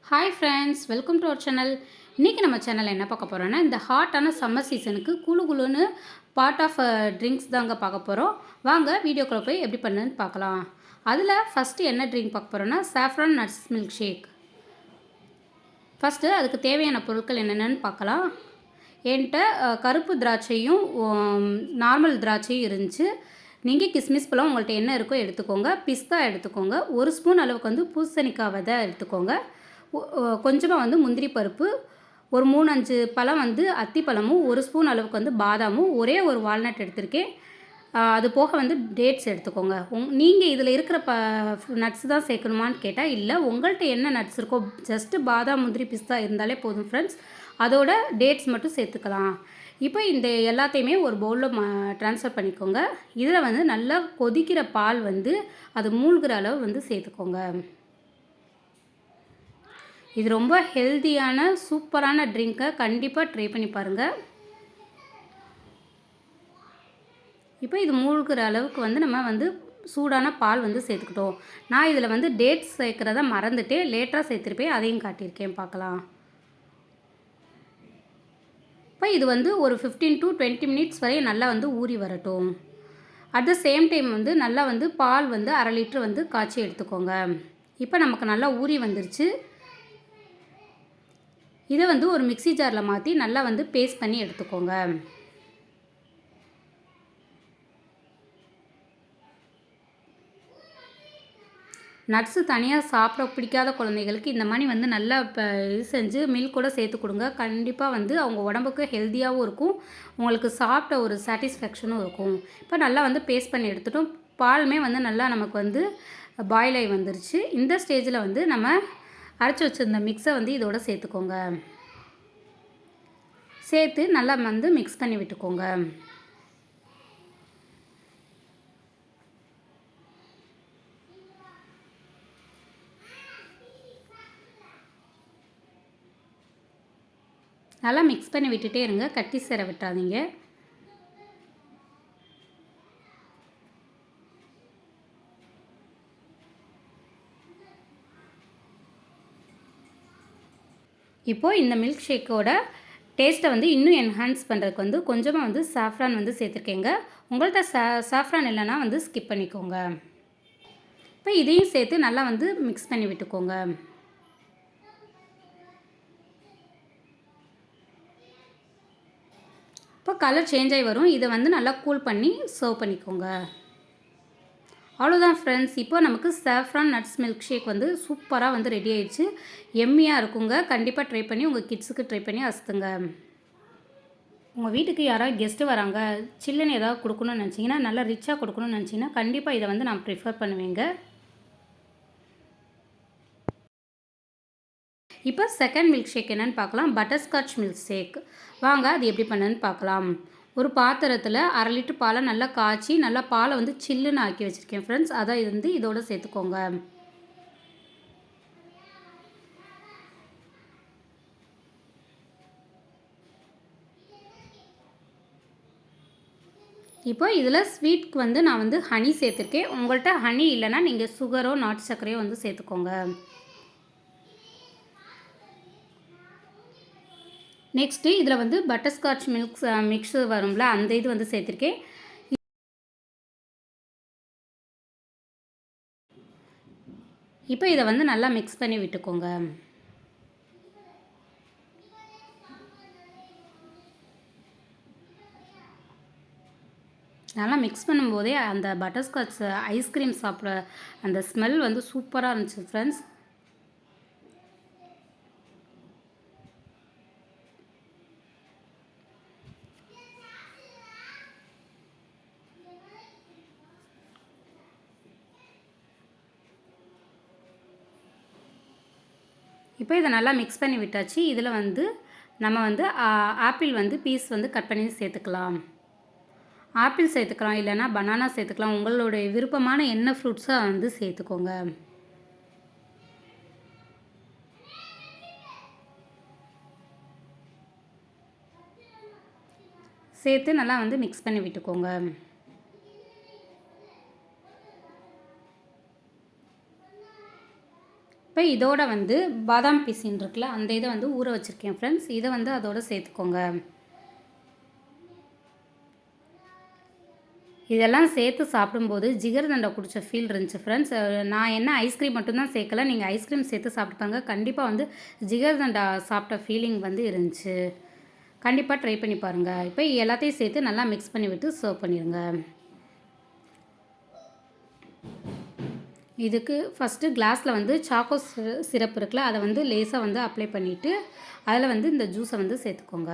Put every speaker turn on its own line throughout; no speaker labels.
Hi friends, welcome to our channel. இன்றைக்கி நம்ம சேனலில் என்ன பார்க்க போகிறோன்னா, இந்த ஹாட்டான சம்மர் சீசனுக்கு குளு குளுன்னு பார்ட் ஆஃப் ட்ரிங்க்ஸ் தாங்க பார்க்க போகிறோம். வாங்க வீடியோக்குள்ளே போய் எப்படி பண்ணுன்னு பார்க்கலாம். அதில் ஃபஸ்ட்டு என்ன ட்ரிங்க் பார்க்க போகிறோன்னா, saffron nuts milkshake. First அதுக்கு தேவையான பொருட்கள் என்னென்னு பார்க்கலாம். என்கிட்ட கருப்பு திராட்சையும் நார்மல் திராட்சையும் இருந்துச்சு. நீங்கள் கிஸ்மிஸ் பழம் உங்கள்கிட்ட என்ன இருக்கோ எடுத்துக்கோங்க. பிஸ்தா எடுத்துக்கோங்க. 1 ஸ்பூன் அளவுக்கு வந்து பூசணிக்காய் விதை எடுத்துக்கோங்க. கொஞ்சமாக வந்து முந்திரி பருப்பு, ஒரு 3-5 பழம் வந்து அத்திப்பழமும், 1 ஸ்பூன் அளவுக்கு வந்து பாதாமும், ஒரே ஒரு வால்நட் எடுத்திருக்கேன். அது போக வந்து டேட்ஸ் எடுத்துக்கோங்க. நீங்கள் இதில் இருக்கிற நட்ஸ் தான் சேர்க்கணுமான்னு கேட்டால் இல்லை, உங்கள்கிட்ட என்ன நட்ஸ் இருக்கோ ஜஸ்ட்டு பாதாம், முந்திரி, பிஸ்தா இருந்தாலே போதும் ஃப்ரெண்ட்ஸ். அதோட டேட்ஸ் மட்டும் சேர்த்துக்கலாம். இப்போ இந்த எல்லாத்தையுமே ஒரு பவுலில் ட்ரான்ஸ்ஃபர் பண்ணிக்கோங்க. இதில் வந்து நல்லா கொதிக்கிற பால் வந்து அது மூழ்கிற அளவு வந்து சேர்த்துக்கோங்க. இது ரொம்ப ஹெல்த்தியான சூப்பரான ட்ரிங்க்கை கண்டிப்பாக ட்ரை பண்ணி பாருங்கள். இப்போ இது மூழ்கிற அளவுக்கு வந்து நம்ம வந்து சூடான பால் வந்து சேர்த்துக்கிட்டோம். நான் இதில் வந்து டேட்ஸ் சேர்க்குறத மறந்துட்டு லேட்டாக சேர்த்துருப்பேன், அதையும் காட்டியிருக்கேன், பார்க்கலாம். இப்போ இது வந்து ஒரு 15 to 20 மினிட்ஸ் வரை நல்லா வந்து ஊறி வரட்டும். அட் த சேம் டைம் வந்து நல்லா வந்து பால் வந்து 1/2 லிட்டர் வந்து காய்ச்சி எடுத்துக்கோங்க. இப்போ நமக்கு நல்லா ஊறி வந்துருச்சு. இதை வந்து ஒரு மிக்ஸி ஜாரில் மாற்றி நல்லா வந்து பேஸ்ட் பண்ணி எடுத்துக்கோங்க. நட்ஸு தனியாக சாப்பிட பிடிக்காத குழந்தைகளுக்கு இந்த மாதிரி வந்து நல்லா இது செஞ்சு மில்க் கூட சேர்த்து கொடுங்க. கண்டிப்பாக வந்து அவங்க உடம்புக்கு ஹெல்த்தியாகவும் இருக்கும், உங்களுக்கு சாப்பிட்ட ஒரு சாட்டிஸ்ஃபேக்ஷனும் இருக்கும். இப்போ நல்லா வந்து பேஸ்ட் பண்ணி எடுத்துட்டோம். பாலுமே வந்து நல்லா நமக்கு வந்து பாயில் ஆகி வந்துருச்சு. இந்த ஸ்டேஜில் வந்து நம்ம அரைச்சி வச்சுருந்த மிக்ஸை வந்து இதோட சேர்த்துக்கோங்க. சேர்த்து நல்லா வந்து மிக்ஸ் பண்ணி விட்டுக்கோங்க. நல்லா மிக்ஸ் பண்ணி விட்டுட்டே இருங்க, கட்டி சேர விட்டுறாதீங்க. இப்போது இந்த மில்க் ஷேக்கோட டேஸ்ட்டை வந்து இன்னும் என்ஹான்ஸ் பண்ணுறதுக்கு வந்து கொஞ்சமாக வந்து சாஃப்ரான் வந்து சேர்த்துருக்கேங்க. உங்கள்கிட்ட சாஃப்ரான் இல்லைன்னா வந்து ஸ்கிப் பண்ணிக்கோங்க. இப்போ இதையும் சேர்த்து நல்லா வந்து மிக்ஸ் பண்ணி விட்டுக்கோங்க. இப்போ கலர் சேஞ்ச் ஆகி வரும். இதை வந்து நல்லா கூல் பண்ணி சர்வ் பண்ணிக்கோங்க. அவ்வளோதான் ஃப்ரெண்ட்ஸ். இப்போ நமக்கு சாஃப்ரான் நட்ஸ் மில்க் ஷேக் வந்து சூப்பராக வந்து ரெடி ஆயிடுச்சு. எம்மியாக இருக்குங்க. கண்டிப்பாக ட்ரை பண்ணி உங்கள் கிட்ஸுக்கு ட்ரை பண்ணி அசத்துங்க. உங்கள் வீட்டுக்கு யாராவது கெஸ்ட்டு வராங்க, சில்லுன்னு ஏதாவது கொடுக்கணும்னு நினச்சிங்கன்னா, நல்லா ரிச்சாக கொடுக்கணும்னு நினச்சிங்கன்னா கண்டிப்பாக இதை வந்து நான் ப்ரிஃபர் பண்ணுவேங்க. இப்போ செகண்ட் மில்க் ஷேக் என்னென்னு பார்க்கலாம். Butterscotch milkshake. வாங்க அது எப்படி பண்ணுன்னு பார்க்கலாம். ஒரு பாத்திரத்தில் 1/2 லிட்டர் பாலை நல்லா காய்ச்சி நல்லா பாலை வந்து சில்லுன்னு ஆக்கி வச்சுருக்கேன் ஃப்ரெண்ட்ஸ். அதை வந்து இதோட சேர்த்துக்கோங்க. இப்போ இதில் ஸ்வீட்க்கு வந்து நான் வந்து ஹனி சேர்த்துருக்கேன். உங்கள்கிட்ட ஹனி இல்லைன்னா நீங்கள் சுகரோ நாட்டு சர்க்கரையோ வந்து சேர்த்துக்கோங்க. நெக்ஸ்ட்டு இதில் வந்து பட்டர்ஸ்காட்ச் மிக்ஸ் வரும்ல, அந்த இது வந்து சேர்த்துருக்கேன். இப்போ இதை வந்து நல்லா மிக்ஸ் பண்ணி விட்டுக்கோங்க. நல்லா மிக்ஸ் பண்ணும்போதே அந்த பட்டர்ஸ்காட்ச் ஐஸ்கிரீம் சாப்பிட்ற அந்த ஸ்மெல் வந்து சூப்பராக இருந்துச்சு ஃப்ரெண்ட்ஸ். இப்போ இதை நல்லா மிக்ஸ் பண்ணி விட்டாச்சு. இதில் வந்து நம்ம வந்து ஆப்பிள் வந்து பீஸ் வந்து கட் பண்ணி சேர்த்துக்கலாம். ஆப்பிள் சேர்த்துக்கலாம், இல்லைனா பனானா சேர்த்துக்கலாம். உங்களுடைய விருப்பமான என்ன ஃப்ரூட்ஸோ வந்து சேர்த்துக்கோங்க. சேர்த்து நல்லா வந்து மிக்ஸ் பண்ணி விட்டுக்கோங்க. இப்போ இதோட வந்து பாதாம் பீசின் இருக்குல்ல, அந்த இதை வந்து ஊற வச்சுருக்கேன் ஃப்ரெண்ட்ஸ். இதை வந்து அதோட சேர்த்துக்கோங்க. இதெல்லாம் சேர்த்து சாப்பிடும்போது ஜிகர்தண்டா குடித்த ஃபீல் இருந்துச்சு ஃப்ரெண்ட்ஸ். நான் என்ன ஐஸ்கிரீம் மட்டும்தான் சேர்க்கல, நீங்கள் ஐஸ்கிரீம் சேர்த்து சாப்பிட்டுப்பாங்க. கண்டிப்பாக வந்து ஜிகர்தண்டா சாப்பிட்ட ஃபீலிங் வந்து இருந்துச்சு. கண்டிப்பாக ட்ரை பண்ணி பாருங்கள். இப்போ எல்லாத்தையும் சேர்த்து நல்லா மிக்ஸ் பண்ணி விட்டு சர்வ் பண்ணிடுங்க. இதுக்கு ஃபஸ்ட்டு கிளாஸில் வந்து சாக்கோ சிரப் இருக்குல்ல, அதை வந்து லேசாக வந்து அப்ளை பண்ணிவிட்டு அதில் வந்து இந்த ஜூஸை வந்து சேர்த்துக்கோங்க.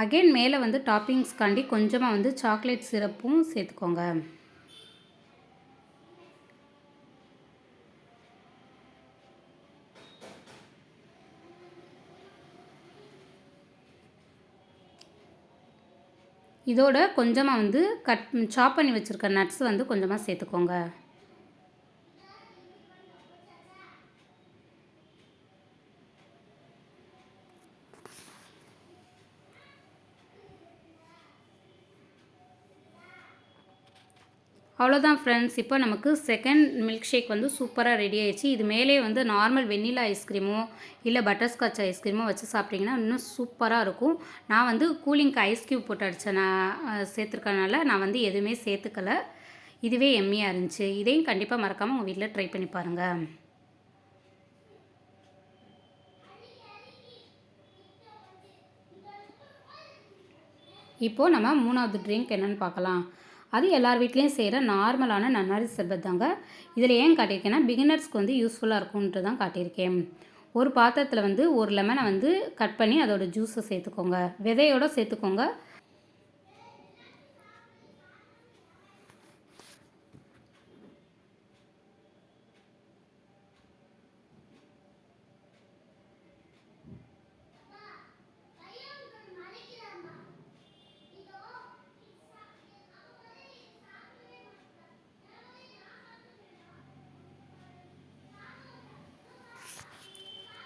அகெயின் மேலே வந்து டாப்பிங்ஸ்காண்டி கொஞ்சமாக வந்து சாக்லேட் சிரப்பும் சேர்த்துக்கோங்க. இதோட கொஞ்சமாக வந்து சாப் பண்ணி வச்சுருக்க நட்ஸ் வந்து கொஞ்சமாக சேர்த்துக்கோங்க. அவ்வளோதான் ஃப்ரெண்ட்ஸ். இப்போ நமக்கு செகண்ட் மில்க் ஷேக் வந்து சூப்பராக ரெடி ஆயிடுச்சு. இது மேலே வந்து நார்மல் வெண்ணிலா ஐஸ்கிரீமோ இல்லை பட்டர்ஸ்காட்ச் ஐஸ்கிரீமோ வச்சு சாப்பிட்டிங்கன்னா இன்னும் சூப்பராக இருக்கும். நான் வந்து கூலிங்க்கு ஐஸ் க்யூப் போட்டு அடித்தேன். நான் சேர்த்துருக்கனால நான் வந்து எதுவுமே சேர்த்துக்கலை. இதுவே எம்மியாக இருந்துச்சு. இதையும் கண்டிப்பாக மறக்காமல் உங்கள் வீட்டில் ட்ரை பண்ணி பாருங்கள். இப்போது நம்ம 3வது ட்ரிங்க் என்னென்னு பார்க்கலாம். அது எல்லார் வீட்லேயும் செய்கிற நார்மலான நன்னாரி சர்பத் தாங்க. இதில் ஏன் காட்டியிருக்கேன்னா பிகினர்ஸ்க்கு வந்து யூஸ்ஃபுல்லாக இருக்கும்ன்ட்டு தான் காட்டியிருக்கேன். ஒரு பாத்திரத்தில் வந்து ஒரு லெமனை வந்து கட் பண்ணி அதோட ஜூஸை சேர்த்துக்கோங்க. விதையோடு சேர்த்துக்கோங்க.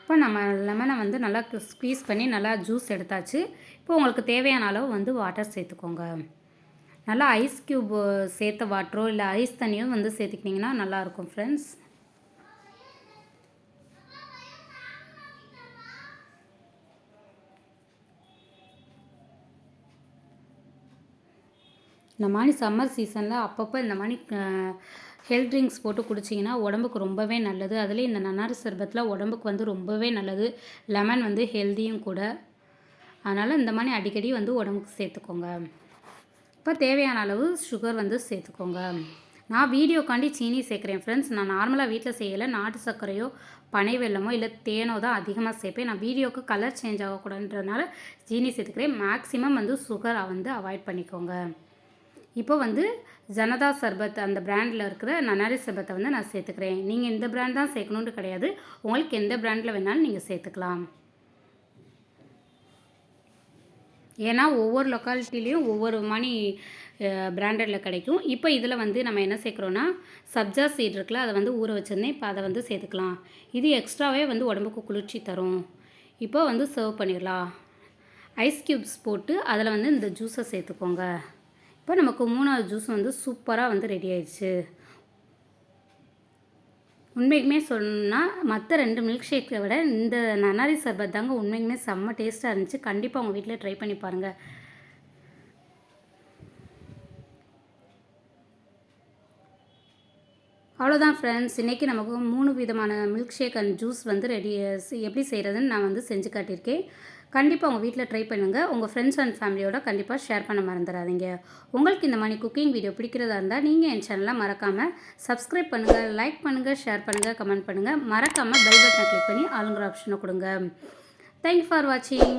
இப்போ நம்ம லெமனை வந்து நல்லா ஸ்க்வீஸ் பண்ணி நல்லா ஜூஸ் எடுத்தாச்சு. இப்போ உங்களுக்கு தேவையான அளவு வந்து வாட்டர் சேர்த்துக்கோங்க. நல்லா ஐஸ் க்யூப் சேர்த்த வாட்டரோ இல்லை ஐஸ் தண்ணியோ வந்து சேர்த்துக்கிட்டிங்கன்னா நல்லாயிருக்கும் ஃப்ரெண்ட்ஸ். இந்த மாதிரி சம்மர் சீசனில் அப்பப்போ இந்த மாதிரி ஹெல்த் ட்ரிங்க்ஸ் போட்டு குடிச்சிங்கன்னா உடம்புக்கு ரொம்பவே நல்லது. அதுலேயும் இந்த நன்னாரி சர்பத்தில் உடம்புக்கு வந்து ரொம்பவே நல்லது. லெமன் வந்து ஹெல்த்தியும் கூட. அதனால் இந்த மாதிரி அடிக்கடி வந்து உடம்புக்கு சேர்த்துக்கோங்க. இப்போ தேவையான அளவு சுகர் வந்து சேர்த்துக்கோங்க. நான் வீடியோக்காண்டி சீனி சேர்க்குறேன் ஃப்ரெண்ட்ஸ். நான் நார்மலாக வீட்டில் செய்யலை. நாட்டு சர்க்கரையோ பனை வெல்லமோ இல்லை தேனோ தான் அதிகமாக சேர்ப்பேன். நான் வீடியோவுக்கு கலர் சேஞ்ச் ஆகக்கூடாதுன்றதுனால சீனி சேர்த்துக்கிறேன். மேக்ஸிமம் வந்து சுகரை வந்து அவாய்ட் பண்ணிக்கோங்க. இப்போ வந்து ஜனதா சர்பத் அந்த பிராண்டில் இருக்கிற நன்னாரி சர்பத்தை வந்து நான் சேர்த்துக்கிறேன். நீங்கள் இந்த பிராண்ட் தான் சேர்க்கணுன்னு கிடையாது. உங்களுக்கு எந்த பிராண்டில் வேணாலும் நீங்கள் சேர்த்துக்கலாம். ஏன்னா ஒவ்வொரு லொக்காலிட்டிலையும் ஒவ்வொரு மணி பிராண்டடில் கிடைக்கும். இப்போ இதில் வந்து நம்ம என்ன சேர்க்குறோன்னா சப்ஜா சீட் இருக்குல்ல, அதை வந்து ஊற வச்சுருந்தேன். இப்போ அதை வந்து சேர்த்துக்கலாம். இது எக்ஸ்ட்ராவே வந்து உடம்புக்கு குளிர்ச்சி தரும். இப்போ வந்து சர்வ் பண்ணிடலாம். ஐஸ் க்யூப்ஸ் போட்டு அதில் வந்து இந்த ஜூஸை சேர்த்துக்கோங்க. இப்போ நமக்கு 3வது ஜூஸ் வந்து சூப்பராக வந்து ரெடி ஆயிடுச்சு. உண்மைக்குமே சொன்னால் மற்ற 2 மில்க் ஷேக்கை விட இந்த நன்னாரி சர்பத் தாங்க உண்மைக்குமே செம்ம டேஸ்ட்டாக இருந்துச்சு. கண்டிப்பாக உங்கள் வீட்டில் ட்ரை பண்ணி பாருங்கள். அவ்வளோதான் ஃப்ரெண்ட்ஸ். இன்றைக்கி நமக்கு 3 விதமான மில்க் ஷேக் அண்ட் ஜூஸ் வந்து எப்படி செய்கிறதுன்னு நான் வந்து செஞ்சு காட்டியிருக்கேன். கண்டிப்பாக உங்கள் வீட்டில் ட்ரை பண்ணுங்கள். உங்கள் ஃப்ரெண்ட்ஸ் அண்ட் ஃபேமிலியோட கண்டிப்பாக ஷேர் பண்ண மறந்துடாதீங்க. உங்களுக்கு இந்த மாதிரி குக்கிங் வீடியோ பிடிக்கிறதா இருந்தால் நீங்கள் என் சேனலை மறக்காமல் சப்ஸ்கிரைப் பண்ணுங்கள், லைக் பண்ணுங்கள், ஷேர் பண்ணுங்கள், கமெண்ட் பண்ணுங்கள். மறக்காமல் பெல் பட்டனை கிளிக் பண்ணி ஆளுங்கிற ஆப்ஷனை கொடுங்க. தேங்க்யூ ஃபார் வாட்சிங்.